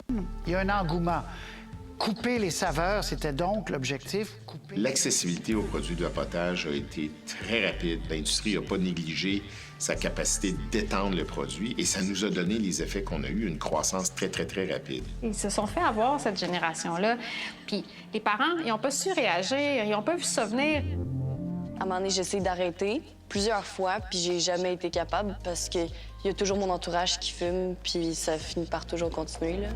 Il y a un engouement. Couper les saveurs, c'était donc l'objectif. L'accessibilité aux produits de vapotage a été très rapide. L'industrie n'a pas négligé sa capacité d'étendre le produit et ça nous a donné les effets qu'on a eu, une croissance très, très, très rapide. Ils se sont fait avoir, cette génération-là. Puis les parents, ils n'ont pas su réagir, ils n'ont pas vu ça venir. À un moment donné, j'essaie d'arrêter plusieurs fois, puis j'ai jamais été capable parce qu'il y a toujours mon entourage qui fume, puis ça finit par toujours continuer, là.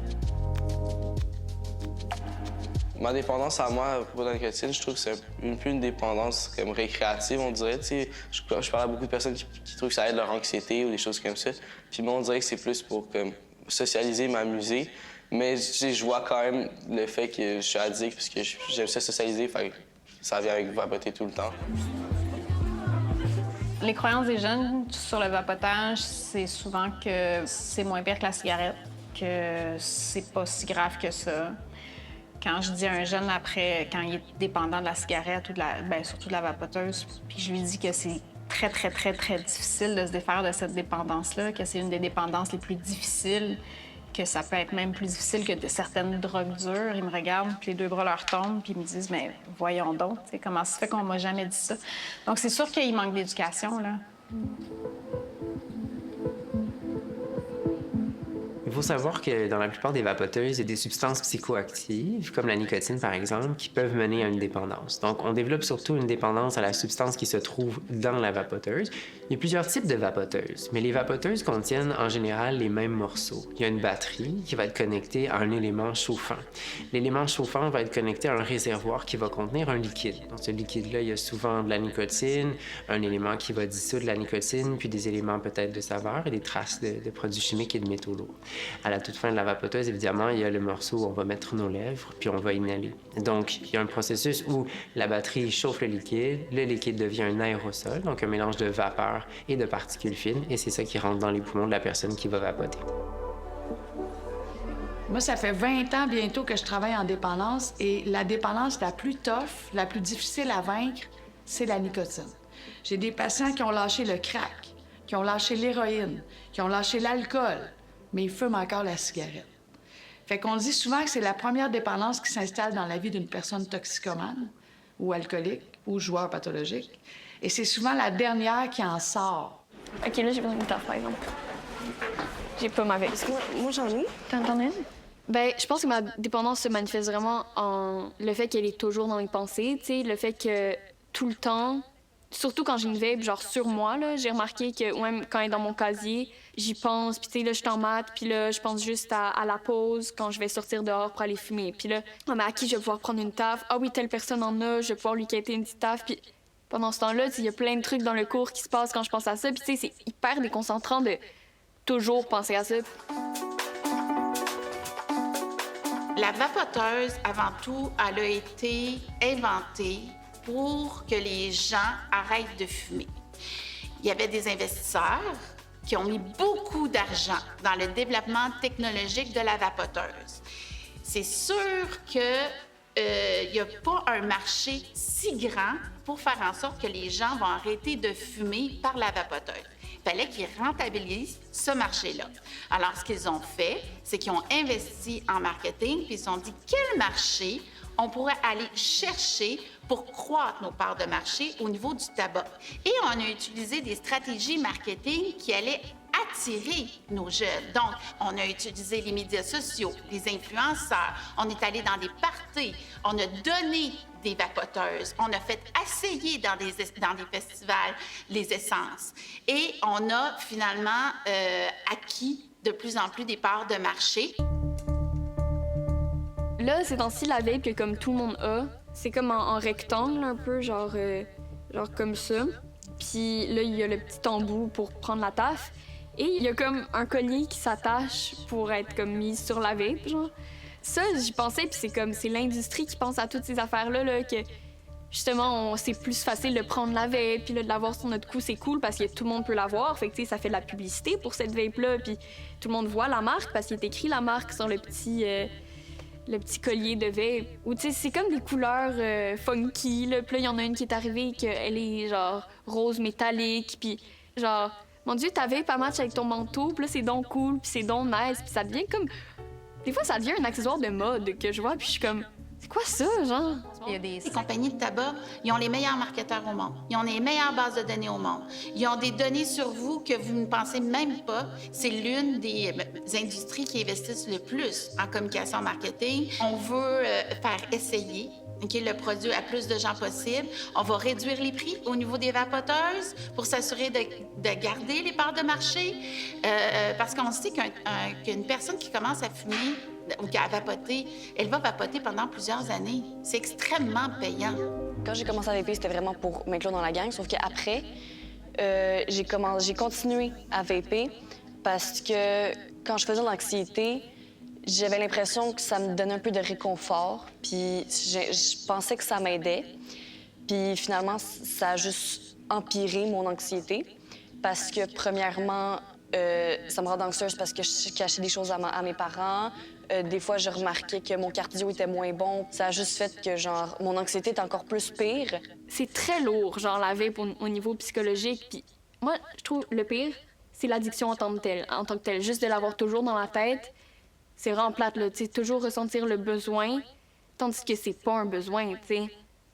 Ma dépendance à moi pour la nicotine, je trouve que c'est un peu une dépendance comme récréative, on dirait. Je parle à beaucoup de personnes qui trouvent que ça aide leur anxiété ou des choses comme ça. Puis moi, on dirait que c'est plus pour comme, socialiser, m'amuser. Mais je vois quand même le fait que je suis addict parce que j'aime ça socialiser, fait que ça vient avec vapoter tout le temps. Les croyances des jeunes sur le vapotage, c'est souvent que c'est moins pire que la cigarette, que c'est pas si grave que ça. Quand je dis à un jeune, après, quand il est dépendant de la cigarette ou surtout de la vapoteuse, puis je lui dis que c'est très, très, très, très difficile de se défaire de cette dépendance-là, que c'est une des dépendances les plus difficiles, que ça peut être même plus difficile que certaines drogues dures. Ils me regardent, puis les deux bras leur tombent, puis ils me disent « Mais voyons donc, comment ça se fait qu'on m'a jamais dit ça? » Donc c'est sûr qu'il manque d'éducation, là. Il faut savoir que dans la plupart des vapoteuses, il y a des substances psychoactives, comme la nicotine par exemple, qui peuvent mener à une dépendance. Donc, on développe surtout une dépendance à la substance qui se trouve dans la vapoteuse. Il y a plusieurs types de vapoteuses, mais les vapoteuses contiennent en général les mêmes morceaux. Il y a une batterie qui va être connectée à un élément chauffant. L'élément chauffant va être connecté à un réservoir qui va contenir un liquide. Dans ce liquide-là, il y a souvent de la nicotine, un élément qui va dissoudre la nicotine, puis des éléments peut-être de saveur et des traces de produits chimiques et de métaux lourds. À la toute fin de la vapoteuse, évidemment, il y a le morceau où on va mettre nos lèvres, puis on va inhaler. Donc, il y a un processus où la batterie chauffe le liquide devient un aérosol, donc un mélange de vapeur et de particules fines, et c'est ça qui rentre dans les poumons de la personne qui va vapoter. Moi, ça fait 20 ans bientôt que je travaille en dépendance, et la dépendance la plus tough, la plus difficile à vaincre, c'est la nicotine. J'ai des patients qui ont lâché le crack, qui ont lâché l'héroïne, qui ont lâché l'alcool, mais ils fument encore la cigarette. Fait qu'on dit souvent que c'est la première dépendance qui s'installe dans la vie d'une personne toxicomane ou alcoolique ou joueur pathologique. Et c'est souvent la dernière qui en sort. OK, là, j'ai besoin d'une taf, par exemple. J'ai pas ma veste. Moi j'en ai. T'en as une? Ben, je pense que ma dépendance se manifeste vraiment en le fait qu'elle est toujours dans mes pensées, tu sais, le fait que tout le temps, surtout quand j'ai une vape, genre sur moi, là, j'ai remarqué que même quand elle est dans mon casier, j'y pense, puis tu sais, là, je suis en maths, puis là, je pense juste à la pause quand je vais sortir dehors pour aller fumer. Puis là, ah, mais à qui je vais pouvoir prendre une taf? Ah oui, telle personne en a, je vais pouvoir lui quêter une petite taf. Puis pendant ce temps-là, il y a plein de trucs dans le cours qui se passent quand je pense à ça. Puis tu sais, c'est hyper déconcentrant de toujours penser à ça. La vapoteuse, avant tout, elle a été inventée pour que les gens arrêtent de fumer. Il y avait des investisseurs qui ont mis beaucoup d'argent dans le développement technologique de la vapoteuse. C'est sûr qu'il n'y a pas un marché si grand pour faire en sorte que les gens vont arrêter de fumer par la vapoteuse. Il fallait qu'ils rentabilisent ce marché-là. Alors, ce qu'ils ont fait, c'est qu'ils ont investi en marketing, puis ils se sont dit quel marché on pourrait aller chercher pour croître nos parts de marché au niveau du tabac. Et on a utilisé des stratégies marketing qui allaient attirer nos jeunes. Donc, on a utilisé les médias sociaux, les influenceurs, on est allé dans des parties, on a donné des vapoteuses, on a fait essayer dans des festivals les essences. Et on a finalement acquis de plus en plus des parts de marché. Là, ces temps-ci, la vape que comme tout le monde a, c'est comme en rectangle un peu, genre comme ça. Puis là, il y a le petit embout pour prendre la taf. Et il y a comme un collier qui s'attache pour être comme mis sur la vape, genre. Ça, j'y pensais, puis c'est l'industrie qui pense à toutes ces affaires-là, là, que justement, c'est plus facile de prendre la vape, puis là, de l'avoir sur notre cou, c'est cool parce que tout le monde peut l'avoir. Fait que, tu sais, ça fait de la publicité pour cette vape-là, puis tout le monde voit la marque parce qu'il est écrit la marque sur le petit collier de vape. Ou, tu sais, c'est comme des couleurs funky, là. Puis là, il y en a une qui est arrivée, qu'elle est, genre, rose métallique, puis genre... Mon Dieu, ta vape, elle match avec ton manteau, puis là, c'est donc cool, puis c'est donc nice, puis ça devient comme Des fois, ça devient un accessoire de mode que je vois, puis je suis comme, c'est quoi ça, genre? Il y a des Les compagnies de tabac, ils ont les meilleurs marketeurs au monde. Ils ont les meilleures bases de données au monde. Ils ont des données sur vous que vous ne pensez même pas. C'est l'une des industries qui investissent le plus en communication marketing. On veut faire essayer le produit à plus de gens possible. On va réduire les prix au niveau des vapoteuses pour s'assurer de garder les parts de marché. Parce qu'on sait qu'une personne qui commence à fumer ou qui a vapoté, elle va vapoter pendant plusieurs années. C'est extrêmement payant. Quand j'ai commencé à vaper, c'était vraiment pour m'inclure dans la gang, sauf qu'après, j'ai continué à vaper parce que quand je faisais de l'anxiété, j'avais l'impression que ça me donnait un peu de réconfort, puis je pensais que ça m'aidait. Puis finalement, ça a juste empiré mon anxiété parce que, premièrement, ça me rendait anxieuse parce que je cachais des choses à mes parents. Des fois, je remarquais que mon cardio était moins bon. Ça a juste fait que, genre, mon anxiété est encore plus pire. C'est très lourd, genre, la vape au niveau psychologique. Puis moi, je trouve le pire, c'est l'addiction en tant que telle. Juste de l'avoir toujours dans la tête, c'est vraiment plate, là. Tu sais, toujours ressentir le besoin, tandis que c'est pas un besoin, tu sais.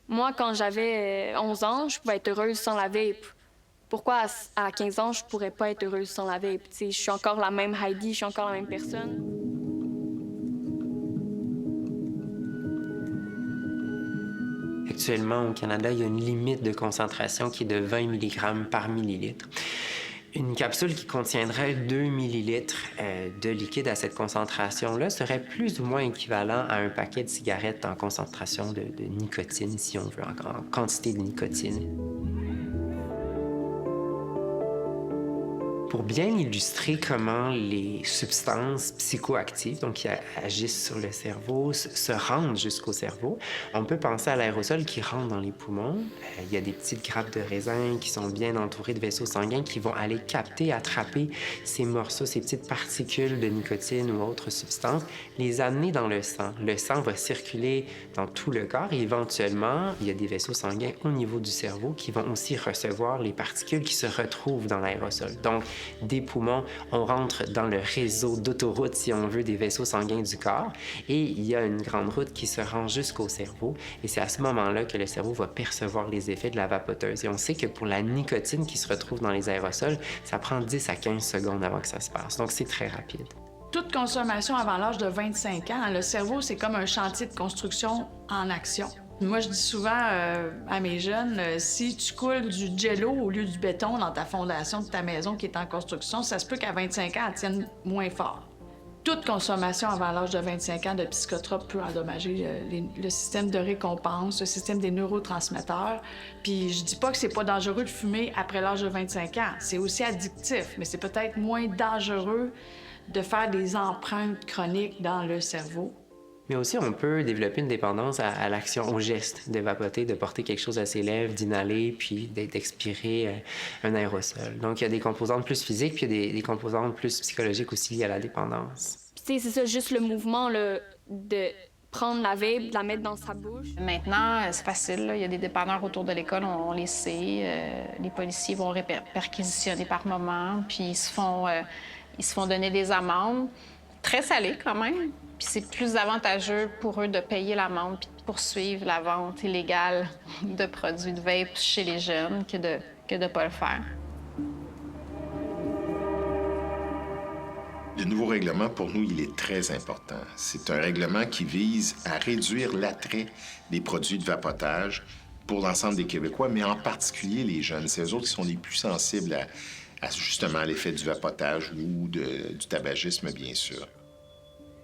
Moi, quand j'avais 11 ans, je pouvais être heureuse sans la vape. Pourquoi à 15 ans, je pourrais pas être heureuse sans la vape? Tu sais, je suis encore la même Heidi, je suis encore la même personne. Actuellement, au Canada, il y a une limite de concentration qui est de 20 mg par millilitre. Une capsule qui contiendrait 2 millilitres de liquide à cette concentration-là serait plus ou moins équivalent à un paquet de cigarettes en concentration de nicotine, si on veut, en quantité de nicotine. Pour bien illustrer comment les substances psychoactives, donc qui agissent sur le cerveau, se rendent jusqu'au cerveau, on peut penser à l'aérosol qui rentre dans les poumons. Il y a des petites grappes de raisin qui sont bien entourées de vaisseaux sanguins qui vont aller capter, attraper ces morceaux, ces petites particules de nicotine ou autres substances, les amener dans le sang. Le sang va circuler dans tout le corps et éventuellement, il y a des vaisseaux sanguins au niveau du cerveau qui vont aussi recevoir les particules qui se retrouvent dans l'aérosol. Donc, des poumons, on rentre dans le réseau d'autoroute, si on veut, des vaisseaux sanguins du corps, et il y a une grande route qui se rend jusqu'au cerveau, et c'est à ce moment-là que le cerveau va percevoir les effets de la vapoteuse. Et on sait que pour la nicotine qui se retrouve dans les aérosols, ça prend 10 à 15 secondes avant que ça se passe, donc c'est très rapide. Toute consommation avant l'âge de 25 ans, le cerveau, c'est comme un chantier de construction en action. Moi, je dis souvent à mes jeunes, si tu coules du jello au lieu du béton dans ta fondation de ta maison qui est en construction, ça se peut qu'à 25 ans, elle tienne moins fort. Toute consommation avant l'âge de 25 ans de psychotropes peut endommager le système de récompense, le système des neurotransmetteurs. Puis je dis pas que c'est pas dangereux de fumer après l'âge de 25 ans. C'est aussi addictif, mais c'est peut-être moins dangereux de faire des empreintes chroniques dans le cerveau. Mais aussi, on peut développer une dépendance à l'action, au geste de vapoter, de porter quelque chose à ses lèvres, d'inhaler, puis d'expirer un aérosol. Donc, il y a des composantes plus physiques, puis il y a des composantes plus psychologiques aussi liées à la dépendance. Tu sais, c'est ça, juste le mouvement là, de prendre la vape, de la mettre dans sa bouche. Maintenant, c'est facile, là. Il y a des dépanneurs autour de l'école, on les sait. Les policiers vont perquisitionner par moment, puis ils se font donner des amendes. Très salées, quand même. Puis c'est plus avantageux pour eux de payer l'amende puis de poursuivre la vente illégale de produits de vape chez les jeunes que de pas le faire. Le nouveau règlement, pour nous, il est très important. C'est un règlement qui vise à réduire l'attrait des produits de vapotage pour l'ensemble des Québécois, mais en particulier les jeunes. C'est eux autres qui sont les plus sensibles à justement l'effet du vapotage ou du tabagisme, bien sûr.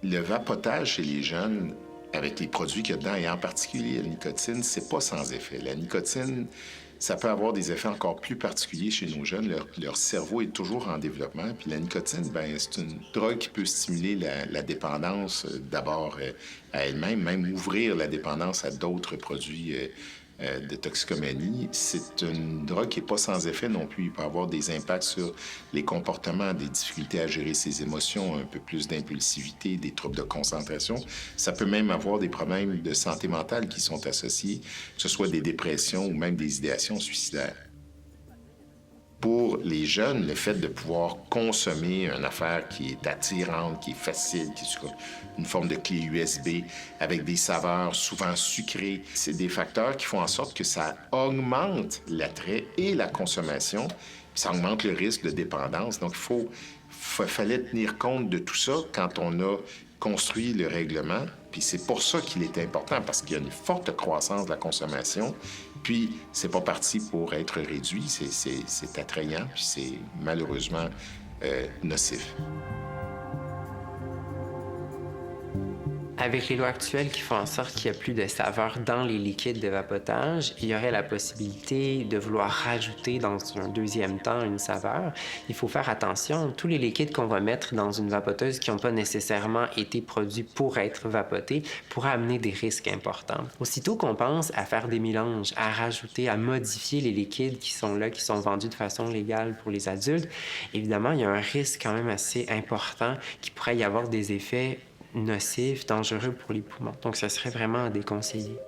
Le vapotage chez les jeunes, avec les produits qu'il y a dedans, et en particulier la nicotine, c'est pas sans effet. La nicotine, ça peut avoir des effets encore plus particuliers chez nos jeunes. Leur cerveau est toujours en développement. Puis la nicotine, bien, c'est une drogue qui peut stimuler la dépendance d'abord à elle-même, même ouvrir la dépendance à d'autres produits de toxicomanie. C'est une drogue qui n'est pas sans effet non plus. Il peut avoir des impacts sur les comportements, des difficultés à gérer ses émotions, un peu plus d'impulsivité, des troubles de concentration. Ça peut même avoir des problèmes de santé mentale qui sont associés, que ce soit des dépressions ou même des idéations suicidaires. Pour les jeunes, le fait de pouvoir consommer une affaire qui est attirante, qui est facile, qui est une forme de clé USB avec des saveurs souvent sucrées, c'est des facteurs qui font en sorte que ça augmente l'attrait et la consommation, puis ça augmente le risque de dépendance. Donc, fallait tenir compte de tout ça quand on a construit le règlement. Puis c'est pour ça qu'il est important, parce qu'il y a une forte croissance de la consommation. Puis c'est pas parti pour être réduit, c'est attrayant, puis c'est malheureusement nocif. Avec les lois actuelles qui font en sorte qu'il n'y a plus de saveur dans les liquides de vapotage, il y aurait la possibilité de vouloir rajouter dans un deuxième temps une saveur. Il faut faire attention, tous les liquides qu'on va mettre dans une vapoteuse qui n'ont pas nécessairement été produits pour être vapotés pourraient amener des risques importants. Aussitôt qu'on pense à faire des mélanges, à rajouter, à modifier les liquides qui sont là, qui sont vendus de façon légale pour les adultes, évidemment, il y a un risque quand même assez important qu'il pourrait y avoir des effets nocifs, dangereux pour les poumons. Donc, ça serait vraiment à déconseiller.